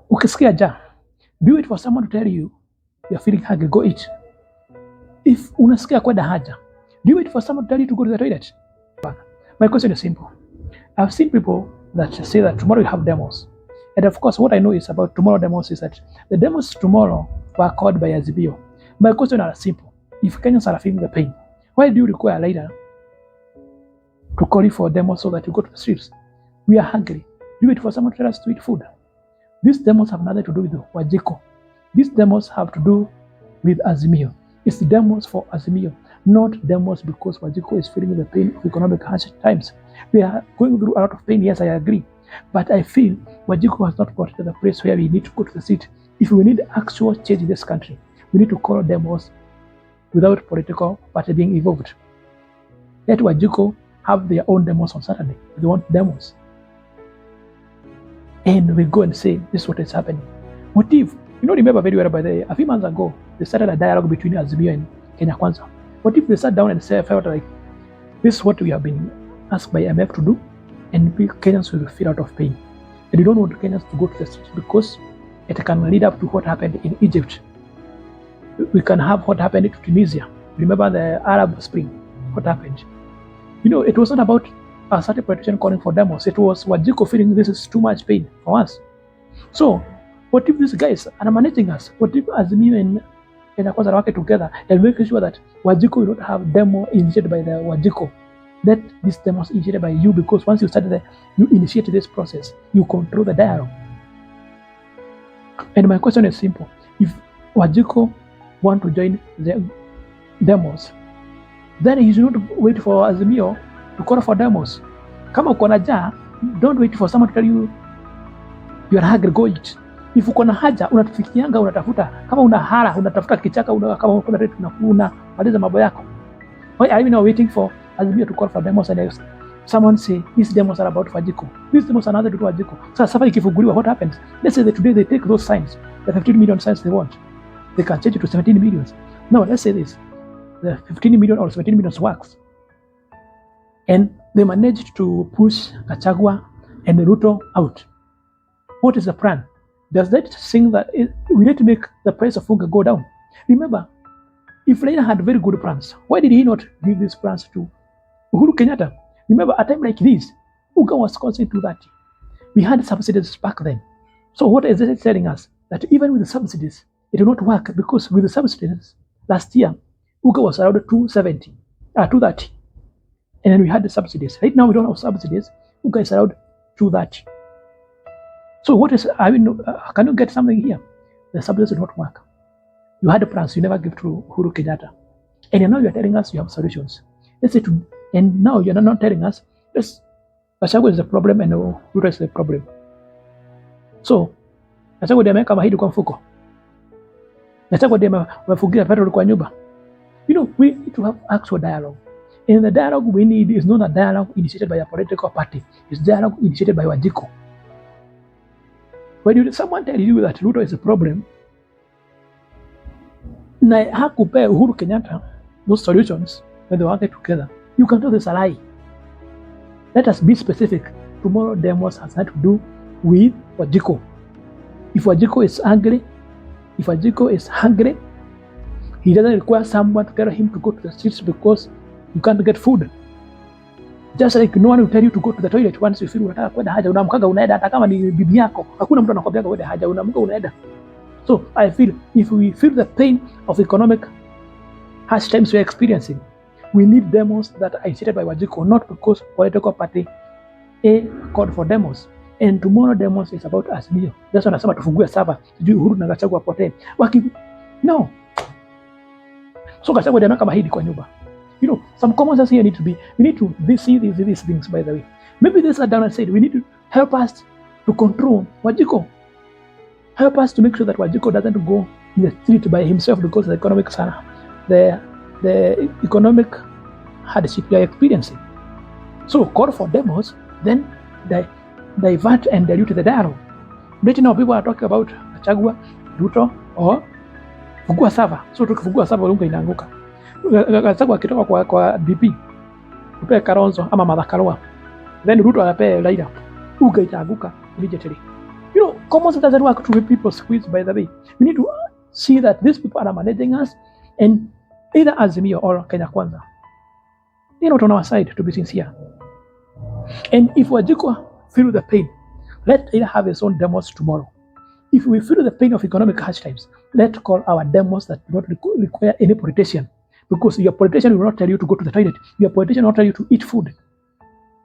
Ukisikia njaa, do you wait for someone to tell you you're feeling hungry, go eat? If unasikia kwenda haja, do you wait for someone to tell you to go to the toilet? My question is simple. I've seen people that say that tomorrow you have demos. And of course, what I know is about tomorrow demos is that the demos tomorrow were called by Azimio. My question is simple. If Kenyans are feeling the pain, why do you require later to call you for demos so that you go to the streets? We are hungry. Do you wait for someone to tell us to eat food? These demos have nothing to do with Wanjiku. These demos have to do with Azimio. It's demos for Azimio, not demos because Wanjiku is feeling the pain of economic harsh times. We are going through a lot of pain, yes, I agree. But I feel Wanjiku has not got to the place where we need to go to the seat. If we need actual change in this country, we need to call demos without political party being involved. Let Wanjiku have their own demos on Saturday. They want demos. And we go and say, this is what is happening. What if, remember very well, a few months ago, they started a dialogue between Azimio and Kenya Kwanza. What if they sat down and felt like, this is what we have been asked by MF to do, and Kenyans will feel out of pain. And you don't want Kenyans to go to the streets because it can lead up to what happened in Egypt. We can have what happened to Tunisia. Remember the Arab Spring, what happened? It wasn't about a certain politician calling for demos. It was Wanjiku feeling this is too much pain for us. So, what if these guys are managing us? What if Azimio and Kenya Kwanza are working together and making sure that Wanjiku will not have demo initiated by the Wanjiku? Let this demos initiated by you, because once you start you initiate this process, you control the dialogue. And my question is simple. If Wanjiku want to join the demos, then he should not wait for Azimio to call for demos. Kama uko na njaa, don't wait for someone to tell you you are hungry, go eat. If uko na haja, unatufikianga, unatafuta. Kama una hara, unatafuta kichaka, kama uko na retu, unamaliza mambo yako. Why are you now waiting for Azimio to call for demos and someone say these demos are about Wanjiku? These demos are nothing to do with Wanjiku. So safari ikifunguliwa, what happens? Let's say that today they take those signs, the 15 million signs they want. They can change it to 17 million. No, let's say this. The 15 million or 17 million works. And they managed to push Gachagua and Ruto out. What is the plan? Does that sing that we need to make the price of food go down? Remember, if Raila had very good plans, why did he not give these plans to Uhuru Kenyatta? Remember, at a time like this, Uga was constantly to that. We had subsidies back then. So what is it telling us? That even with the subsidies, it will not work, because with the subsidies, last year, Uga was around 230. And then we had the subsidies. Right now, we don't have subsidies. Uga is around 230. So what is, can you get something here? The subsidies will not work. You had plans, you never give to Uhuru Kenyatta. And now you're telling us you have solutions. Let's say and now you're not telling us, yes, Gachagua is the problem and Ruto is the problem. So, Gachagua ndiye ameweka mahidi kwa mfuko. Gachagua ndiye amefugia petrol kwa nyumba. We need to have actual dialogue. And the dialogue we need is not a dialogue initiated by a political party. It's dialogue initiated by Wanjiku. When someone tells you that Ruto is a problem, na hakupe Uhuru Kenyatta those solutions when they work together, you can tell this a lie. Let us be specific. Tomorrow demos has had to do with Wanjiku. If Wanjiku is angry, he doesn't require someone to tell him to go to the streets because you can't get food. Just like no one will tell you to go to the toilet once you feel unataka kwenda haja, unaamkaga unaenda, hata kama ni bibi yako. Hakuna mtu anakuambia kwenda haja, unaamka unaenda. So I feel if we feel the pain of economic harsh times we're experiencing, we need demos that are initiated by Wanjiku, not because political party A called for demos. And tomorrow demos is about Azimio. That's why nasema tufungue saba, sijui Uhuru na Gachagua apotee. No. So Gachagua ndiye ameweka mahidi kwa nyumba. Some common sense here need to be, we need to see these things, by the way. Maybe they sat down and said, we need to help us to control Wanjiku. Help us to make sure that Wanjiku doesn't go in the street by himself because the economic hardship we are experiencing. So call for demos, then divert and dilute the dialogue. Right now people are talking about Gachagua, Ruto, or fungua sava. So tukifungua sava unga inaanguka. Gachagua akitoka kwa DP tupe Kalonzo ama Martha Karua, then Ruto anape Raila, unga itaanguka immediately. Commons doesn't work to be people squeeze, by the way. We need to see that these people are managing us, and either Azimio or Kenya Kwanza, they're not on our side, to be sincere. And if Wanjiku feel the pain, let it have its own demos tomorrow. If we feel the pain of economic hard times, let's call our demos that do not require any politician. Because your politician will not tell you to go to the toilet. Your politician will not tell you to eat food.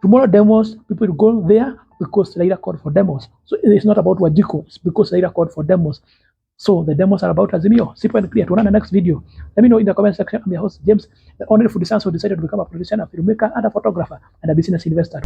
Tomorrow demos, people will go there because Raila called for demos. So it's not about Wanjiku, it's because Raila called for demos. So the demos are about Azimio. Simple and clear. To run the next video. Let me know in the comment section. I'm your host, James, the only food science who decided to become a politician, a filmmaker, and a photographer, and a business investor.